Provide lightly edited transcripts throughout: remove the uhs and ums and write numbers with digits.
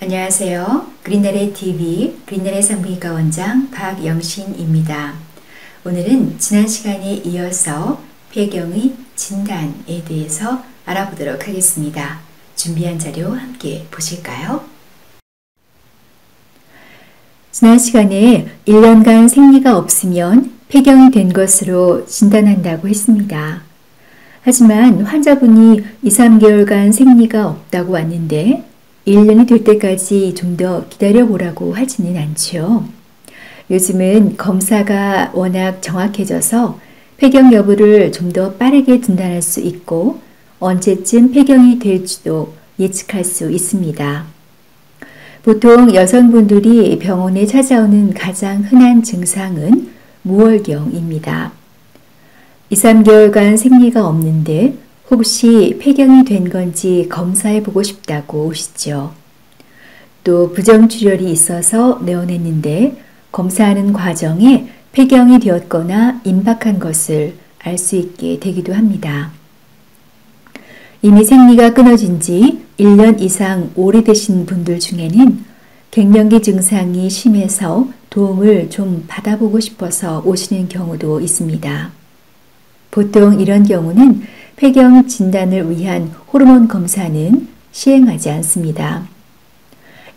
안녕하세요. 그린날의 TV, 그린날의 산부인과 원장 박영신입니다. 오늘은 지난 시간에 이어서 폐경의 진단에 대해서 알아보도록 하겠습니다. 준비한 자료 함께 보실까요? 지난 시간에 1년간 생리가 없으면 폐경이 된 것으로 진단한다고 했습니다. 하지만 환자분이 2, 3개월간 생리가 없다고 왔는데 1년이 될 때까지 좀 더 기다려보라고 하지는 않죠. 요즘은 검사가 워낙 정확해져서 폐경 여부를 좀 더 빠르게 진단할 수 있고 언제쯤 폐경이 될지도 예측할 수 있습니다. 보통 여성분들이 병원에 찾아오는 가장 흔한 증상은 무월경입니다. 2, 3개월간 생리가 없는데 혹시 폐경이 된 건지 검사해 보고 싶다고 오시죠. 또 부정출혈이 있어서 내원했는데 검사하는 과정에 폐경이 되었거나 임박한 것을 알 수 있게 되기도 합니다. 이미 생리가 끊어진 지 1년 이상 오래되신 분들 중에는 갱년기 증상이 심해서 도움을 좀 받아보고 싶어서 오시는 경우도 있습니다. 보통 이런 경우는 폐경 진단을 위한 호르몬 검사는 시행하지 않습니다.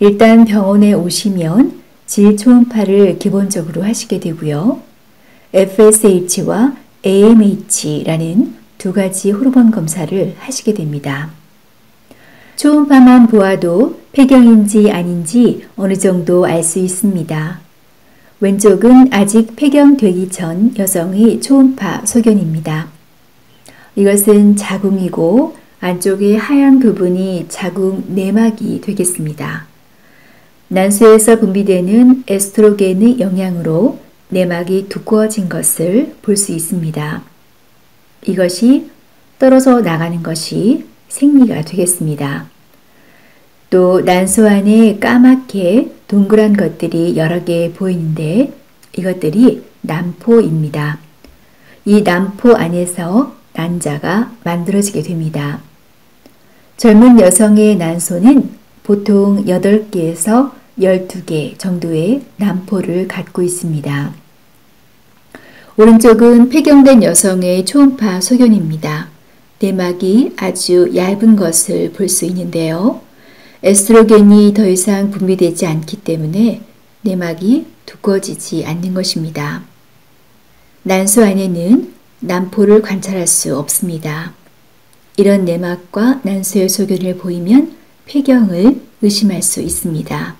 일단 병원에 오시면 질 초음파를 기본적으로 하시게 되고요. FSH와 AMH라는 두 가지 호르몬 검사를 하시게 됩니다. 초음파만 보아도 폐경인지 아닌지 어느 정도 알 수 있습니다. 왼쪽은 아직 폐경되기 전 여성의 초음파 소견입니다. 이것은 자궁이고 안쪽의 하얀 부분이 자궁 내막이 되겠습니다. 난소에서 분비되는 에스트로겐의 영향으로 내막이 두꺼워진 것을 볼 수 있습니다. 이것이 떨어져 나가는 것이 생리가 되겠습니다. 또 난소 안에 까맣게 동그란 것들이 여러 개 보이는데 이것들이 난포입니다. 이 난포 안에서 난자가 만들어지게 됩니다. 젊은 여성의 난소는 보통 8개에서 12개 정도의 난포를 갖고 있습니다. 오른쪽은 폐경된 여성의 초음파 소견입니다. 내막이 아주 얇은 것을 볼 수 있는데요. 에스트로겐이 더 이상 분비되지 않기 때문에 내막이 두꺼워지지 않는 것입니다. 난소 안에는 난포를 관찰할 수 없습니다. 이런 내막과 난소의 소견을 보이면 폐경을 의심할 수 있습니다.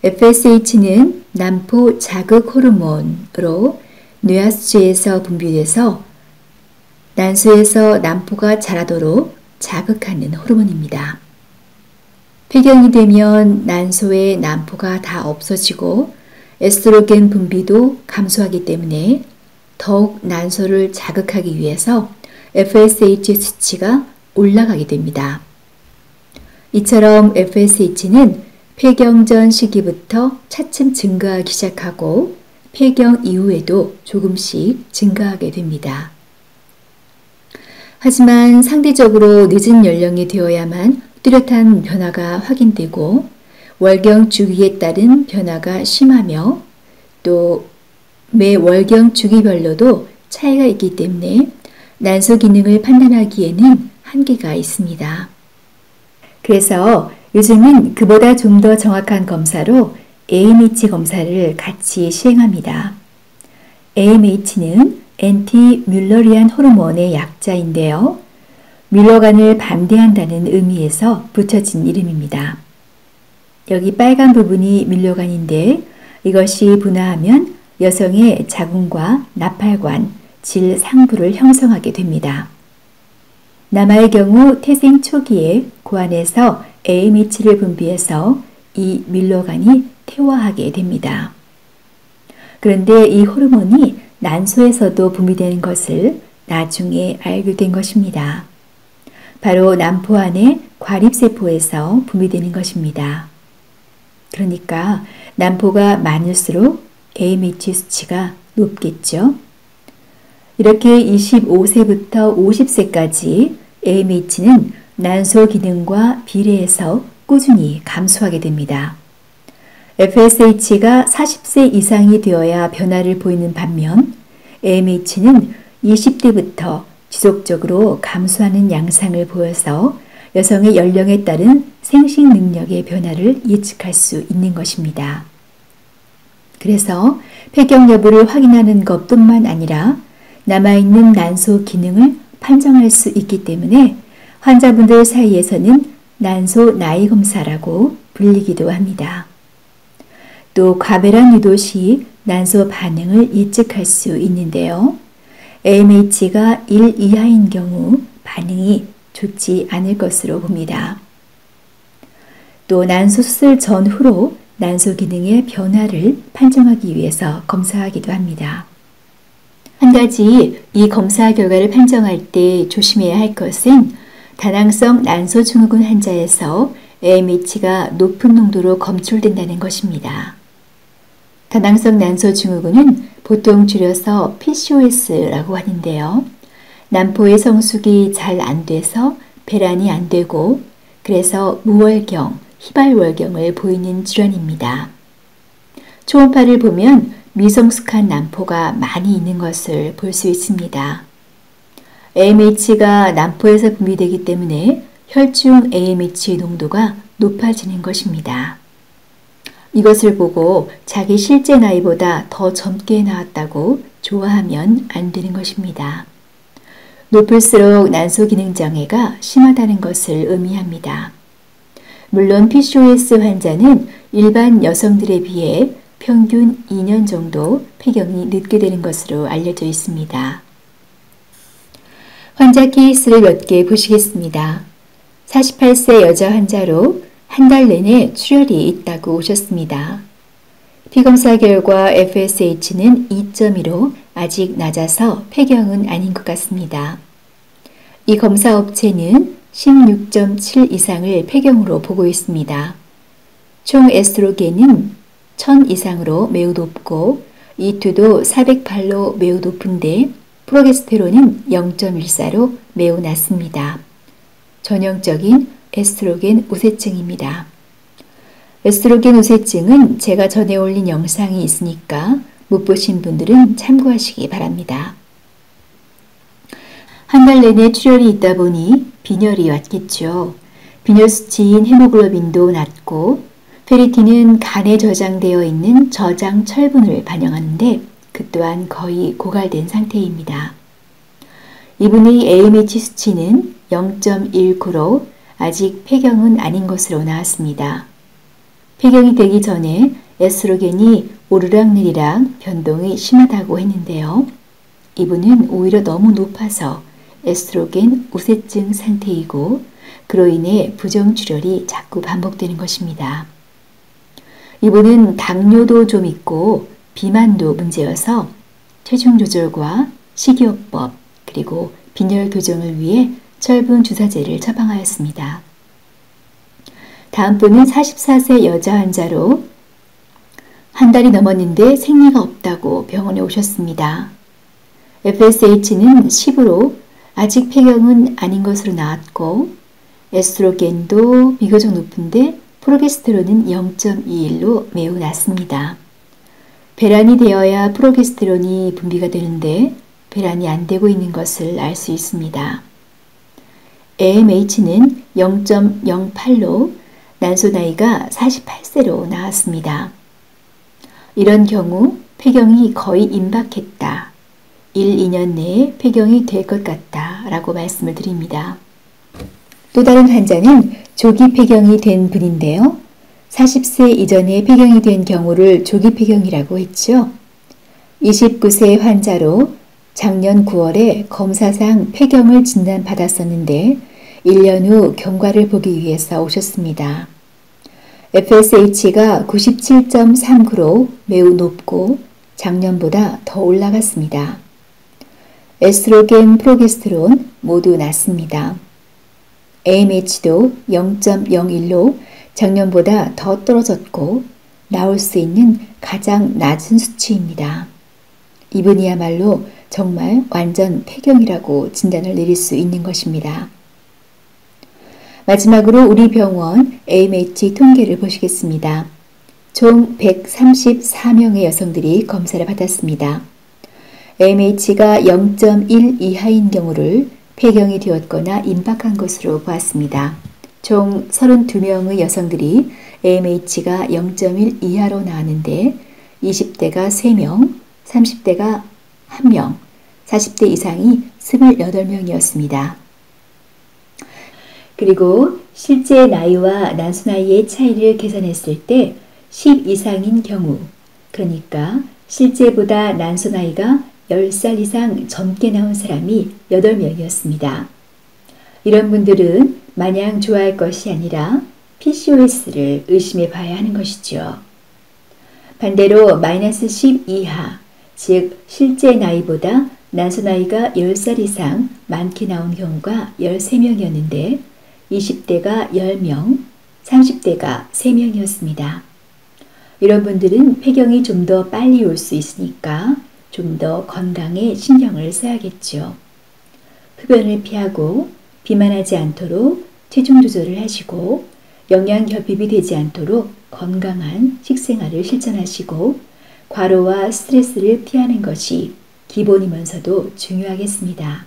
FSH는 난포 자극 호르몬으로 뇌하수지에서 분비돼서 난소에서 난포가 자라도록 자극하는 호르몬입니다. 폐경이 되면 난소의 난포가 다 없어지고 에스트로겐 분비도 감소하기 때문에 더욱 난소를 자극하기 위해서 FSH 수치가 올라가게 됩니다. 이처럼 FSH는 폐경 전 시기부터 차츰 증가하기 시작하고 폐경 이후에도 조금씩 증가하게 됩니다. 하지만 상대적으로 늦은 연령이 되어야만 뚜렷한 변화가 확인되고 월경 주기에 따른 변화가 심하며 또 매 월경 주기별로도 차이가 있기 때문에 난소 기능을 판단하기에는 한계가 있습니다. 그래서 요즘은 그보다 좀 더 정확한 검사로 AMH 검사를 같이 시행합니다. AMH는 엔티뮬러리안 호르몬의 약자인데요. 뮬러간을 반대한다는 의미에서 붙여진 이름입니다. 여기 빨간 부분이 뮬러간인데 이것이 분화하면 여성의 자궁과 나팔관, 질 상부를 형성하게 됩니다. 남아의 경우 태생 초기에 고안에서 AMH를 분비해서 이 뮬러간이 퇴화하게 됩니다. 그런데 이 호르몬이 난소에서도 분비되는 것을 나중에 알게 된 것입니다. 바로 난포 안의 과립세포에서 분비되는 것입니다. 그러니까 난포가 많을수록 AMH 수치가 높겠죠. 이렇게 25세부터 50세까지 AMH는 난소 기능과 비례해서 꾸준히 감소하게 됩니다. FSH가 40세 이상이 되어야 변화를 보이는 반면 AMH는 20대부터 지속적으로 감소하는 양상을 보여서 여성의 연령에 따른 생식 능력의 변화를 예측할 수 있는 것입니다. 그래서 폐경 여부를 확인하는 것뿐만 아니라 남아있는 난소 기능을 판정할 수 있기 때문에 환자분들 사이에서는 난소 나이 검사라고 불리기도 합니다. 또 과배란 유도 시 난소 반응을 예측할 수 있는데요. AMH가 1 이하인 경우 반응이 좋지 않을 것으로 봅니다. 또 난소 수술 전후로 난소 기능의 변화를 판정하기 위해서 검사하기도 합니다. 한 가지 이 검사 결과를 판정할 때 조심해야 할 것은 다낭성 난소 증후군 환자에서 AMH가 높은 농도로 검출된다는 것입니다. 다낭성 난소 증후군은 보통 줄여서 PCOS라고 하는데요. 난포의 성숙이 잘 안 돼서 배란이 안 되고 그래서 무월경, 희발월경을 보이는 질환입니다. 초음파를 보면 미성숙한 난포가 많이 있는 것을 볼 수 있습니다. AMH가 난포에서 분비되기 때문에 혈중 AMH 농도가 높아지는 것입니다. 이것을 보고 자기 실제 나이보다 더 젊게 나왔다고 좋아하면 안 되는 것입니다. 높을수록 난소 기능 장애가 심하다는 것을 의미합니다. 물론 PCOS 환자는 일반 여성들에 비해 평균 2년 정도 폐경이 늦게 되는 것으로 알려져 있습니다. 환자 케이스를 몇 개 보시겠습니다. 48세 여자 환자로 한 달 내내 출혈이 있다고 오셨습니다. 피검사 결과 FSH는 2.2로 아직 낮아서 폐경은 아닌 것 같습니다. 이 검사 업체는 16.7 이상을 폐경으로 보고 있습니다. 총 에스트로겐은 1000 이상으로 매우 높고 E2도 408로 매우 높은데 프로게스테론은 0.14로 매우 낮습니다. 전형적인 에스트로겐 우세증입니다. 에스트로겐 우세증은 제가 전에 올린 영상이 있으니까 못 보신 분들은 참고하시기 바랍니다. 한 달 내내 출혈이 있다 보니 빈혈이 왔겠죠. 빈혈 수치인 헤모글로빈도 낮고 페리틴은 간에 저장되어 있는 저장 철분을 반영하는데 그 또한 거의 고갈된 상태입니다. 이분의 AMH 수치는 0.19로 아직 폐경은 아닌 것으로 나왔습니다. 폐경이 되기 전에 에스트로겐이 오르락내리락 변동이 심하다고 했는데요. 이분은 오히려 너무 높아서 에스트로겐 우세증 상태이고 그로 인해 부정출혈이 자꾸 반복되는 것입니다. 이분은 당뇨도 좀 있고 비만도 문제여서 체중 조절과 식이요법 그리고 빈혈 교정을 위해 철분 주사제를 처방하였습니다. 다음 분은 44세 여자 환자로 한 달이 넘었는데 생리가 없다고 병원에 오셨습니다. FSH는 10으로 아직 폐경은 아닌 것으로 나왔고 에스트로겐도 비교적 높은데 프로게스테론은 0.21로 매우 낮습니다. 배란이 되어야 프로게스테론이 분비가 되는데 배란이 안 되고 있는 것을 알 수 있습니다. AMH는 0.08로 난소 나이가 48세로 나왔습니다. 이런 경우 폐경이 거의 임박했다. 1, 2년 내에 폐경이 될 것 같다 라고 말씀을 드립니다. 또 다른 환자는 조기 폐경이 된 분인데요. 40세 이전에 폐경이 된 경우를 조기 폐경이라고 했죠. 29세 환자로 작년 9월에 검사상 폐경을 진단받았었는데 1년 후 경과를 보기 위해서 오셨습니다. FSH가 97.39로 매우 높고 작년보다 더 올라갔습니다. 에스트로겐, 프로게스테론 모두 낮습니다. AMH도 0.01로 작년보다 더 떨어졌고 나올 수 있는 가장 낮은 수치입니다. 이분이야말로 정말 완전 폐경이라고 진단을 내릴 수 있는 것입니다. 마지막으로 우리 병원 AMH 통계를 보시겠습니다. 총 134명의 여성들이 검사를 받았습니다. AMH가 0.1 이하인 경우를 폐경이 되었거나 임박한 것으로 보았습니다. 총 32명의 여성들이 AMH가 0.1 이하로 나왔는데 20대가 3명, 30대가 1명, 40대 이상이 28명이었습니다. 그리고 실제 나이와 난소 나이의 차이를 계산했을 때 10 이상인 경우, 그러니까 실제보다 난소 나이가 10살 이상 젊게 나온 사람이 8명이었습니다. 이런 분들은 마냥 좋아할 것이 아니라 PCOS를 의심해 봐야 하는 것이죠. 반대로 마이너스 10 이하, 즉 실제 나이보다 난소 나이가 10살 이상 많게 나온 경우가 13명이었는데 20대가 10명, 30대가 3명이었습니다. 이런 분들은 폐경이 좀 더 빨리 올 수 있으니까 좀 더 건강에 신경을 써야겠죠. 흡연을 피하고 비만하지 않도록 체중 조절을 하시고 영양 결핍이 되지 않도록 건강한 식생활을 실천하시고 과로와 스트레스를 피하는 것이 기본이면서도 중요하겠습니다.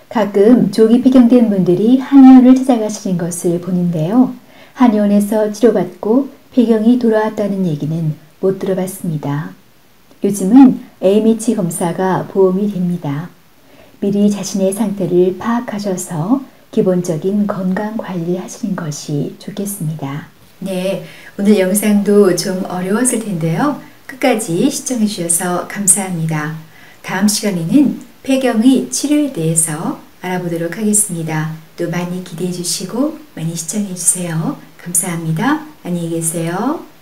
가끔 조기 폐경된 분들이 한의원을 찾아가시는 것을 보는데요. 한의원에서 치료받고 폐경이 돌아왔다는 얘기는 못 들어봤습니다. 요즘은 AMH 검사가 보험이 됩니다. 미리 자신의 상태를 파악하셔서 기본적인 건강 관리 하시는 것이 좋겠습니다. 네, 오늘 영상도 좀 어려웠을 텐데요. 끝까지 시청해 주셔서 감사합니다. 다음 시간에는 폐경의 치료에 대해서 알아보도록 하겠습니다. 또 많이 기대해 주시고 많이 시청해 주세요. 감사합니다. 안녕히 계세요.